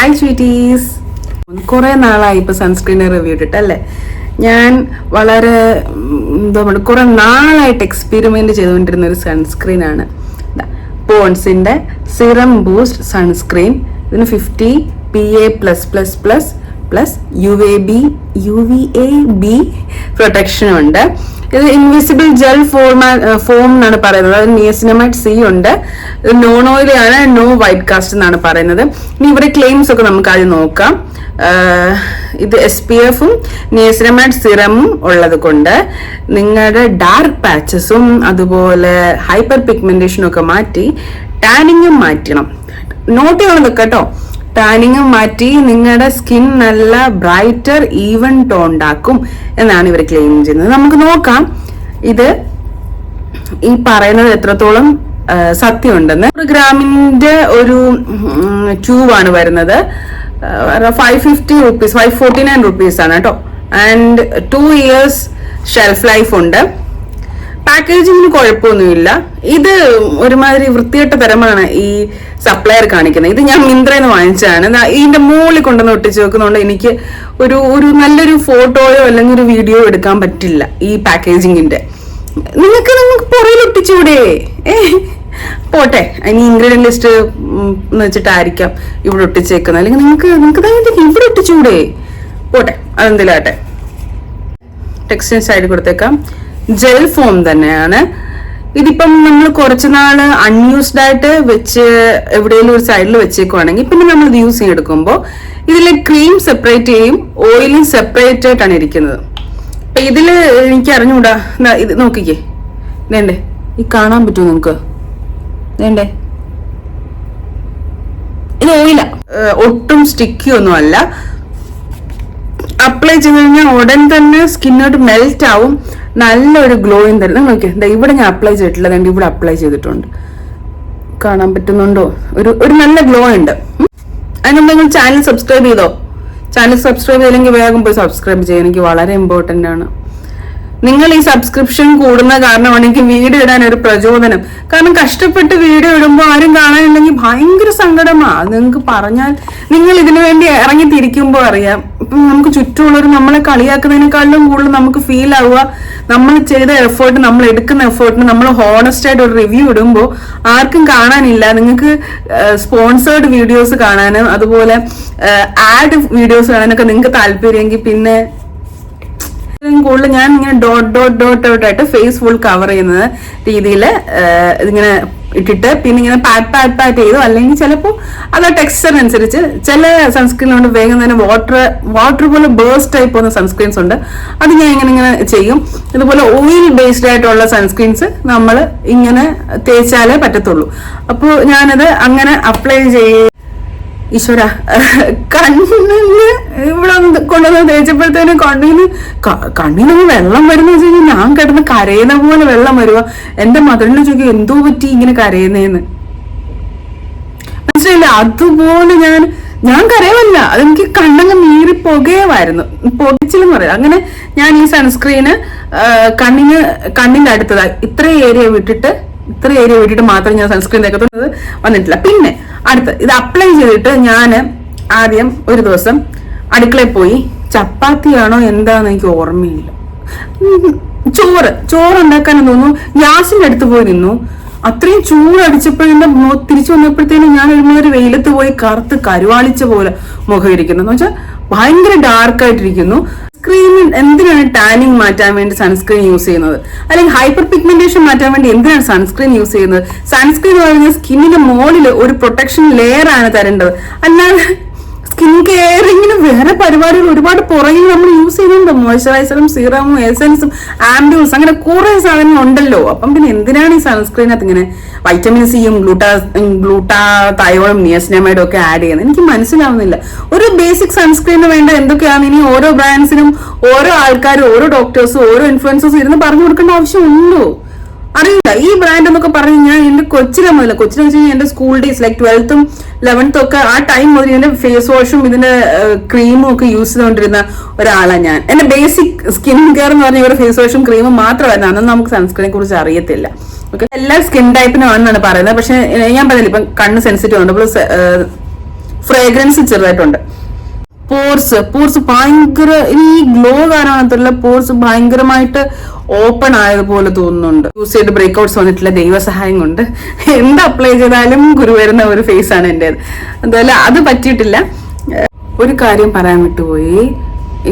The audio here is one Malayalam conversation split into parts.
Hi sweeties. കുറെ നാളായി ഇപ്പൊ സൺസ്ക്രീൻ റിവ്യൂ ഇട്ടിട്ടല്ലേ. ഞാൻ വളരെ കുറെ നാളായിട്ട് എക്സ്പെരിമെന്റ് ചെയ്തുകൊണ്ടിരുന്ന ഒരു സൺസ്ക്രീൻ ആണ് പോൺസിന്റെ സിറം ബൂസ്റ്റ് സൺസ്ക്രീൻ. ഇതിന് 50 PA+++ UVA-B പ്രൊട്ടക്ഷൻ ഉണ്ട്. ഇത് ഇൻവിസിബിൾ ജെൽ ഫോം എന്നാണ് പറയുന്നത്. അത് നിയസിനമൈഡ് C ഉണ്ട്. നോൺ ഓയിലി ആണ്, നോ വൈറ്റ് കാസ്റ്റ് എന്നാണ് പറയുന്നത്. ഇനി ഇവിടെ ക്ലെയിംസ് ഒക്കെ നമുക്ക് ആദ്യം നോക്കാം. ഇത് SPF-ഉം നിയസിനമൈഡ് സിറമും ഉള്ളത് കൊണ്ട് നിങ്ങളുടെ ഡാർക്ക് പാച്ചസും അതുപോലെ ഹൈപ്പർ പിഗ്മെന്റേഷനും ഒക്കെ മാറ്റി ടാനിങ്ങും മാറ്റണം. നോട്ട് ചെയ്യണം കേട്ടോ. ടാനിങ്ങും മാറ്റി നിങ്ങളുടെ സ്കിൻ നല്ല ബ്രൈറ്റർ ഈവൻ ടോൺഡ് ആക്കും എന്നാണ് ഇവർ ക്ലെയിം ചെയ്യുന്നത്. നമുക്ക് നോക്കാം ഇത് ഈ പറയുന്നത് എത്രത്തോളം സത്യമുണ്ടെന്ന്. 1 ഗ്രാമിന്റെ ഒരു ട്യൂബാണ് വരുന്നത്. 550 rupees, 549 rupees ആണ് കേട്ടോ. ആൻഡ് 2 years ഷെൽഫ് ലൈഫ് ഉണ്ട്. പാക്കേജിങ്ങിന് കുഴപ്പമൊന്നുമില്ല. ഇത് ഒരുമാതിരി വൃത്തികെട്ട തരമാണ് ഈ സപ്ലയർ കാണിക്കുന്നത്. ഇത് ഞാൻ മിന്ത്രയിൽ വാങ്ങിച്ചതാണ്. ഇതിന്റെ മുകളിൽ കൊണ്ടുവന്ന് ഒട്ടിച്ച് വെക്കുന്നതുകൊണ്ട് എനിക്ക് ഒരു നല്ലൊരു ഫോട്ടോയോ അല്ലെങ്കിൽ ഒരു വീഡിയോ എടുക്കാൻ പറ്റില്ല ഈ പാക്കേജിങ്ങിന്റെ. നിങ്ങൾക്ക് പുറയിൽ ഒട്ടിച്ചൂടെ? പോട്ടെ, ഇനി ഇൻഗ്രീഡിയന്റ് ലിസ്റ്റ് എന്ന് വെച്ചിട്ടായിരിക്കാം ഇവിടെ ഒട്ടിച്ചേക്കുന്നത്. അല്ലെങ്കിൽ നിങ്ങൾക്ക് ഇവിടെ ഒട്ടിച്ചൂടെ? പോട്ടെ, അതെന്തിലാട്ടെ. ടെക്സ്റ്റൈൽ സൈഡ് കൊടുത്തേക്കാം. ജെൽ ഫോം തന്നെയാണ്. ഇതിപ്പം നമ്മൾ കുറച്ച് നാള് അൺയൂസ്ഡ് ആയിട്ട് വെച്ച് എവിടെയെങ്കിലും ഒരു സൈഡിൽ വെച്ചേക്കുവാണെങ്കിൽ പിന്നെ നമ്മൾ ഇത് യൂസ് ചെയ്തെടുക്കുമ്പോൾ ഇതിലെ ക്രീം സെപ്പറേറ്റ് ചെയ്യും, ഓയിലും സെപ്പറേറ്റ് ആയിട്ടാണ് ഇരിക്കുന്നത്. അപ്പൊ ഇതില് എനിക്ക് അറിഞ്ഞൂടാ. ഇത് നോക്കിക്കേ, വേണ്ടേ? ഈ കാണാൻ പറ്റുമോ നിങ്ങൾക്ക്? വേണ്ടേ? ഇത് ഓയില, ഒട്ടും സ്റ്റിക്കി ഒന്നും അല്ല. അപ്ലൈ ചെയ്ത് കഴിഞ്ഞാൽ ഉടൻ തന്നെ സ്കിന്നോട്ട് മെൽറ്റ് ആവും. നല്ലൊരു ഗ്ലോയും തരുന്നത്. നോക്കിയാ ഇവിടെ ഞാൻ അപ്ലൈ ചെയ്തിട്ടില്ല, അതുകൊണ്ട് ഇവിടെ അപ്ലൈ ചെയ്തിട്ടുണ്ട്. കാണാൻ പറ്റുന്നുണ്ടോ? ഒരു നല്ല ഗ്ലോ ഉണ്ട്. അതിനുമ്പ് നിങ്ങൾ ചാനൽ സബ്സ്ക്രൈബ് ചെയ്തോ? ചാനൽ സബ്സ്ക്രൈബ് ചെയ്തില്ലെങ്കിൽ വേഗം പോയി സബ്സ്ക്രൈബ് ചെയ്യാൻ, എനിക്ക് വളരെ ഇമ്പോർട്ടന്റ് ആണ്. നിങ്ങൾ ഈ സബ്സ്ക്രിപ്ഷൻ കൂടുന്ന കാരണമാണ് എനിക്ക് വീഡിയോ ഇടാൻ ഒരു പ്രചോദനം. കാരണം കഷ്ടപ്പെട്ട് വീഡിയോ ഇടുമ്പോൾ ആരും കാണാനില്ലെങ്കിൽ ഭയങ്കര സങ്കടമാ. നിങ്ങൾക്ക് പറഞ്ഞാൽ നിങ്ങൾ ഇതിനു വേണ്ടി ഇറങ്ങി തിരിക്കുമ്പോൾ അറിയാം. ഇപ്പം നമുക്ക് ചുറ്റുമുള്ളവർ നമ്മളെ കളിയാക്കുന്നതിനേക്കാളും കൂടുതൽ നമുക്ക് ഫീൽ ആവുക നമ്മൾ ചെയ്ത എഫേർട്ട്, നമ്മൾ എടുക്കുന്ന എഫേർട്ടിന് നമ്മൾ ഹോണസ്റ്റ് ആയിട്ട് ഒരു റിവ്യൂ ഇടുമ്പോൾ ആർക്കും കാണാനില്ല. നിങ്ങൾക്ക് സ്പോൺസേർഡ് വീഡിയോസ് കാണാനും അതുപോലെ ആഡ് വീഡിയോസ് കാണാനൊക്കെ നിങ്ങൾക്ക് താല്പര്യമെങ്കിൽ പിന്നെ കൂടുതൽ ഞാൻ ഇങ്ങനെ ഡോട്ട് ആയിട്ട് ഫേസ് ഫുൾ കവർ ചെയ്യുന്ന രീതിയിൽ ഇതിങ്ങനെ ഇട്ടിട്ട് പിന്നെ ഇങ്ങനെ പാറ്റ് ചെയ്തു. അല്ലെങ്കിൽ ചിലപ്പോൾ അത് ടെക്സ്ചർ അനുസരിച്ച് ചില സൺസ്ക്രീൻ കൊണ്ട് വേഗം തന്നെ വാട്ടർ പോലെ ബേസ്റ്റ് ആയി പോകുന്ന സൺസ്ക്രീൻസ് ഉണ്ട്. അത് ഞാൻ ഇങ്ങനെ ചെയ്യും. ഇതുപോലെ ഓയിൽ ബേസ്ഡ് ആയിട്ടുള്ള സൺസ്ക്രീൻസ് നമ്മൾ ഇങ്ങനെ തേച്ചാലേ പറ്റത്തുള്ളൂ. അപ്പോൾ ഞാനത് അങ്ങനെ അപ്ലൈ ചെയ്യും. ഈശ്വര, കണ്ണിന് ഇവിടെ കൊണ്ടുവന്ന് തേച്ചപ്പോഴത്തേനും കണ്ണിനൊന്ന് വെള്ളം വരുന്ന വെച്ച് കഴിഞ്ഞാൽ ഞാൻ കിടന്ന് കരയുന്ന പോലെ വെള്ളം വരുക. എന്റെ മദറിനെ ചോദിക്കും എന്തോ പറ്റി ഇങ്ങനെ കരയുന്നേന്ന്. മനസ്സിലായില്ല? അതുപോലെ ഞാൻ കരയുമല്ല, അതെനിക്ക് കണ്ണങ്ങ് നീറി പുകയുമായിരുന്നു, പൊടിച്ചിലെന്ന് പറയാം. അങ്ങനെ ഞാൻ ഈ സൺസ്ക്രീന് കണ്ണിന്റെ അടുത്തതായി ഇത്ര ഏരിയ വിട്ടിട്ട് മാത്രം ഞാൻ സൺസ്ക്രീൻ തേക്കത്തുന്നത് വന്നിട്ടില്ല. പിന്നെ അടുത്ത് ഇത് അപ്ലൈ ചെയ്തിട്ട് ഞാൻ ആദ്യം ഒരു ദിവസം അടുക്കളയിൽ പോയി ചപ്പാത്തിയാണോ എന്താന്ന് എനിക്ക് ഓർമ്മയില്ല, ചോറ് ഉണ്ടാക്കാനെന്ന് തോന്നുന്നു ഗ്യാസിന്റെ അടുത്ത് പോയി നിന്നു. അത്രയും ചൂടടിച്ചപ്പോഴെന്റെ തിരിച്ചു വന്നപ്പോഴത്തേനും ഞാൻ ഒരുമാതിരി വെയിലത്ത് പോയി കറുത്ത് കരുവാളിച്ച പോലെ മുഖം ഇരിക്കുന്നു. എന്ന് വെച്ചാൽ ഭയങ്കര ഡാർക്കായിട്ടിരിക്കുന്നു. സ്ക്രീനിൽ എന്തിനാണ് ടാനിങ് മാറ്റാൻ വേണ്ടി സൺസ്ക്രീൻ യൂസ് ചെയ്യുന്നത്? അല്ലെങ്കിൽ ഹൈപ്പർ പിഗ്മെന്റേഷൻ മാറ്റാൻ വേണ്ടി എന്തിനാണ് സൺസ്ക്രീൻ യൂസ് ചെയ്യുന്നത്? സൺസ്ക്രീൻ എന്ന് പറഞ്ഞാൽ സ്കിന്നിന്റെ മുകളിൽ ഒരു പ്രൊട്ടക്ഷൻ ലെയർ ആണ് തരേണ്ടത്. അല്ലാതെ സ്കിൻ കെയറിങ്ങിന് വേറെ പരിപാടികൾ ഒരുപാട് പുറകിൽ നമ്മൾ യൂസ് ചെയ്യുന്നുണ്ട്. മോയ്സ്ചറൈസറും സീറമും എസൻസും ആംബ്യൂൾസ് അങ്ങനെ കുറെ സാധനങ്ങൾ ഉണ്ടല്ലോ. അപ്പം പിന്നെ എന്തിനാണ് ഈ സൺസ്ക്രീനകത്ത് ഇങ്ങനെ വൈറ്റമിൻ സിയും ഗ്ലൂട്ടാതയോണും നിയസിനമൈഡും ഒക്കെ ആഡ് ചെയ്യുന്നത്? എനിക്ക് മനസ്സിലാവുന്നില്ല. ഒരു ബേസിക് സൺസ്ക്രീന് വേണ്ട എന്തൊക്കെയാണ് ഇനി ഓരോ ബ്രാൻഡ്സിനും ഓരോ ആൾക്കാരും ഓരോ ഡോക്ടേഴ്സും ഓരോ ഇൻഫ്ലുവൻസേഴ്സും ഇരുന്ന് പറഞ്ഞു കൊടുക്കേണ്ട ആവശ്യമുണ്ടോ? അറിയില്ല. ഈ ബ്രാൻഡ് എന്നൊക്കെ പറഞ്ഞു ഞാൻ എന്റെ കൊച്ചിലെ വെച്ച് കഴിഞ്ഞാൽ എന്റെ സ്കൂൾ ഡേയ്സ് ലൈക്ക് 12th ഉം 11th ഒക്കെ ആ ടൈം മുതൽ ഇതിന്റെ ഫേസ് വാഷും ഇതിന്റെ ക്രീമും ഒക്കെ യൂസ് ചെയ്തുകൊണ്ടിരുന്ന ഒരാളാണ് ഞാൻ. എന്റെ ബേസിക് സ്കിൻ കെയർ എന്ന് പറഞ്ഞ ഇവരുടെ ഫേസ് വാഷും ക്രീമും മാത്രമായിരുന്നു. അന്നൊന്നും നമുക്ക് സൺസ്ക്രീനെ കുറിച്ച് അറിയത്തില്ല. ഓക്കെ, എല്ലാ സ്കിൻ ടൈപ്പിനും ആണെന്നാണ് പറയുന്നത്. പക്ഷെ ഞാൻ പറഞ്ഞില്ല, ഇപ്പം കണ്ണ് സെൻസിറ്റീവ് ഉണ്ട്. അപ്പോൾ ഫ്രേഗ്രൻസ് ചെറുതായിട്ടുണ്ട്. പോർസ് ഭയങ്കര, ഈ ഗ്ലോ കാരണത്തുള്ള പോർസ് ഭയങ്കരമായിട്ട് ഓപ്പൺ ആയതുപോലെ തോന്നുന്നുണ്ട്. യൂസ് ചെയ്ത് ബ്രേക്ക്ഔട്ട്സ് വന്നിട്ടില്ല, ദൈവസഹായം കൊണ്ട്. എന്ത് അപ്ലൈ ചെയ്താലും കുരു വരുന്ന ഒരു ഫേസ് ആണ് എന്റേത്. എന്തായാലും അത് പറ്റിയിട്ടില്ല. ഒരു കാര്യം പറയാൻ വിട്ടുപോയി,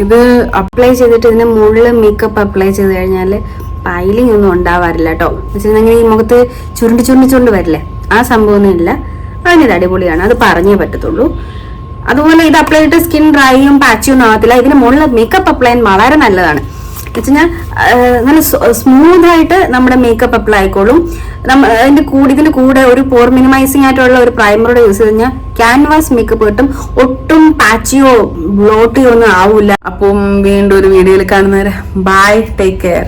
ഇത് അപ്ലൈ ചെയ്തിട്ട് ഇതിന് മുകളിൽ മേക്കപ്പ് അപ്ലൈ ചെയ്ത് കഴിഞ്ഞാൽ പൈലിംഗ് ഒന്നും ഉണ്ടാവാറില്ല കേട്ടോ. വെച്ചിട്ടുണ്ടെങ്കിൽ ഈ മുഖത്ത് ചുരുണ്ട് വരില്ലേ, ആ സംഭവമൊന്നും ഇല്ല. അതിനത് അടിപൊളിയാണ്, അത് പറഞ്ഞേ പറ്റത്തുള്ളൂ. അതുപോലെ ഇത് അപ്ലൈ ചെയ്തിട്ട് സ്കിൻ ഡ്രൈയും പാച്ചിയും ഒന്നും ആകത്തില്ല. ഇതിന് മുകളിൽ മേക്കപ്പ് അപ്ലൈ ചെയ്യാൻ വളരെ നല്ലതാണ്. വെച്ചുകഴിഞ്ഞാൽ നല്ല സ്മൂത്ത് ആയിട്ട് നമ്മുടെ മേക്കപ്പ് അപ്ലൈ ആയിക്കോളും. ഇതിന്റെ കൂടെ ഒരു പോർ മിനിമൈസിംഗ് ആയിട്ടുള്ള ഒരു പ്രൈമറോടെ യൂസ് ചെയ്ത് കഴിഞ്ഞാൽ ക്യാൻവാസ് മേക്കപ്പ് കിട്ടും. ഒട്ടും പാച്ചിയോ ബ്ലോട്ടിയോ ഒന്നും ആവൂല. അപ്പം വീണ്ടും ഒരു വീഡിയോയിൽ കാണുന്നവരെ ബൈ, ടേക്ക് കെയർ.